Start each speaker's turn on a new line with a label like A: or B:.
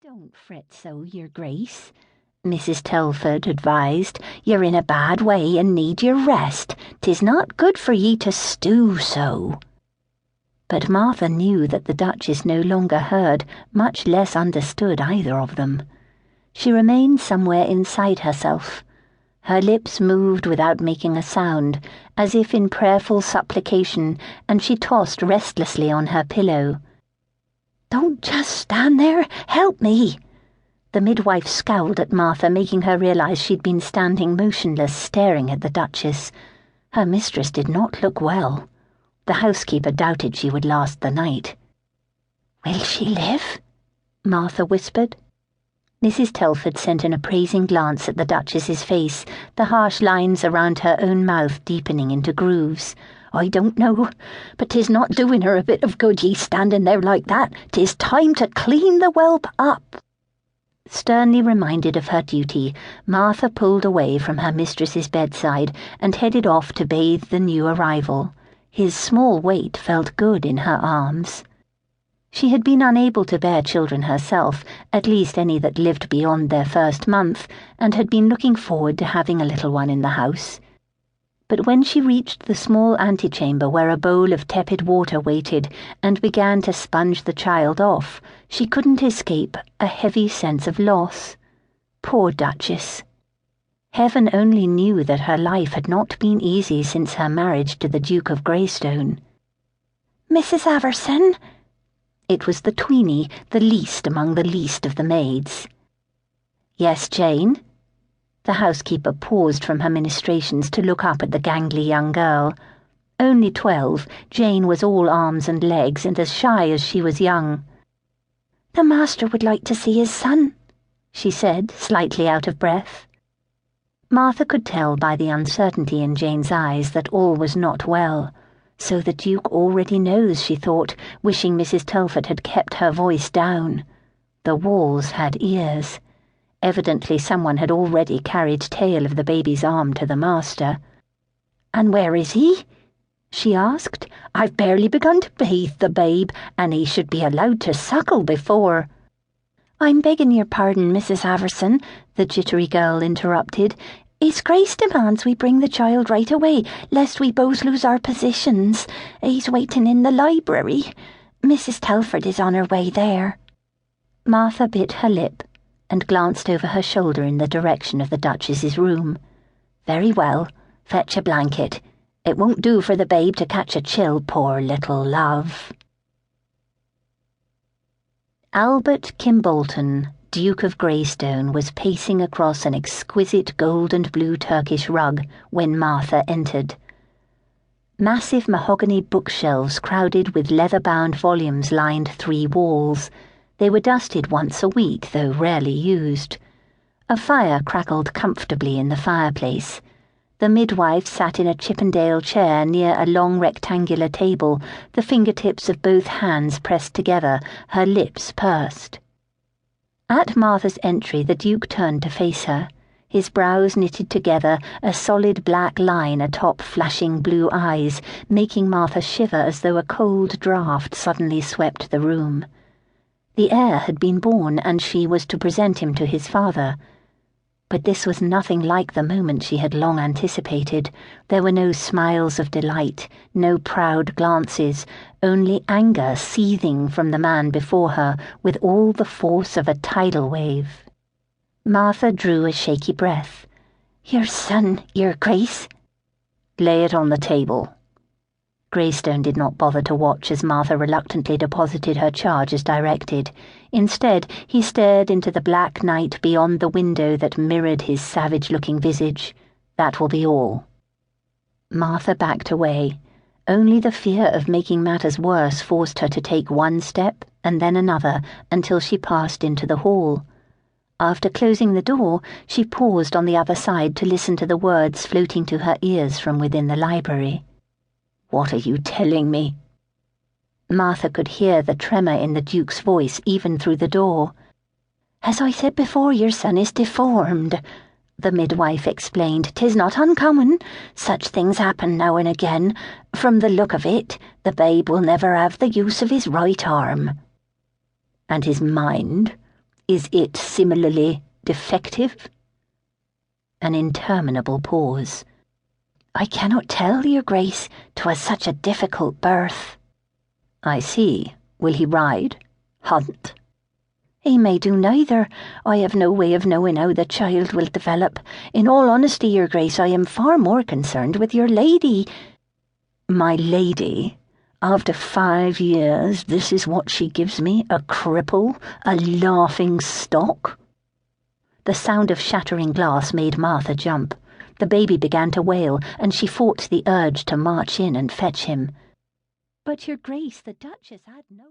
A: Don't fret so, your grace, Mrs. Telford advised. You're in a bad way and need your rest. 'Tis not good for ye to stew so. But Martha knew that the Duchess no longer heard, much less understood either of them. She remained somewhere inside herself. Her lips moved without making a sound, as if in prayerful supplication, and she tossed restlessly on her pillow. "Don't just stand there. Help me." The midwife scowled at Martha, making her realize she'd been standing motionless, staring at the Duchess. Her mistress did not look well. The housekeeper doubted she would last the night. "Will she live?" Martha whispered. Mrs. Telford sent an appraising glance at the Duchess's face, the harsh lines around her own mouth deepening into grooves. "I don't know, but 'tis not doing her a bit of good, ye standing there like that. 'Tis time to clean the whelp up." Sternly reminded of her duty, Martha pulled away from her mistress's bedside and headed off to bathe the new arrival. His small weight felt good in her arms. She had been unable to bear children herself, at least any that lived beyond their first month, and had been looking forward to having a little one in the house. But when she reached the small antechamber where a bowl of tepid water waited and began to sponge the child off, she couldn't escape a heavy sense of loss. Poor Duchess. Heaven only knew that her life had not been easy since her marriage to the Duke of Greystone. "Mrs. Averson?" It was the tweenie, the least among the least of the maids. "Yes, Jane?" The housekeeper paused from her ministrations to look up at the gangly young girl. Only 12, Jane was all arms and legs and as shy as she was young. "The master would like to see his son," she said, slightly out of breath. Martha could tell by the uncertainty in Jane's eyes that all was not well. So the Duke already knows, she thought, wishing Mrs. Telford had kept her voice down. The walls had ears. Evidently someone had already carried tale of the baby's arm to the master. "And where is he?" she asked. "I've barely begun to bathe the babe, and he should be allowed to suckle before—" "I'm begging your pardon, Mrs. Averson," the jittery girl interrupted. "His Grace demands we bring the child right away, lest we both lose our positions. He's waiting in the library. Mrs. Telford is on her way there." Martha bit her lip and glanced over her shoulder in the direction of the Duchess's room. "Very well, fetch a blanket. It won't do for the babe to catch a chill, poor little love." Albert Kimbolton, Duke of Greystone, was pacing across an exquisite gold and blue Turkish rug when Martha entered. Massive mahogany bookshelves crowded with leather-bound volumes lined 3 walls. They were dusted once a week, though rarely used. A fire crackled comfortably in the fireplace. The midwife sat in a Chippendale chair near a long rectangular table, the fingertips of both hands pressed together, her lips pursed. At Martha's entry, the Duke turned to face her, his brows knitted together, a solid black line atop flashing blue eyes, making Martha shiver as though a cold draught suddenly swept the room. The heir had been born, and she was to present him to his father. But this was nothing like the moment she had long anticipated. There were no smiles of delight, no proud glances, only anger seething from the man before her with all the force of a tidal wave. Martha drew a shaky breath. "Your son, your Grace." "Lay it on the table." Greystone did not bother to watch as Martha reluctantly deposited her charge as directed. Instead, he stared into the black night beyond the window that mirrored his savage-looking visage. "That will be all." Martha backed away. Only the fear of making matters worse forced her to take one step and then another until she passed into the hall. After closing the door, she paused on the other side to listen to the words floating to her ears from within the library. "What are you telling me?" Martha could hear the tremor in the Duke's voice even through the door. "As I said before, your son is deformed," the midwife explained. "'Tis not uncommon. Such things happen now and again. From the look of it, the babe will never have the use of his right arm." "And his mind?" Is it similarly defective? An interminable pause. I cannot tell, your grace. 'Twas such a difficult birth. I see. Will he ride? Hunt? He may do neither. I have no way of knowing how the child will develop. In all honesty, your grace, I am far more concerned with your lady. My lady? After 5 years, this is what she gives me? A cripple? A laughing stock? The sound of shattering glass made Martha jump. The baby began to wail, and she fought the urge to march in and fetch him. But, your grace, the Duchess had no...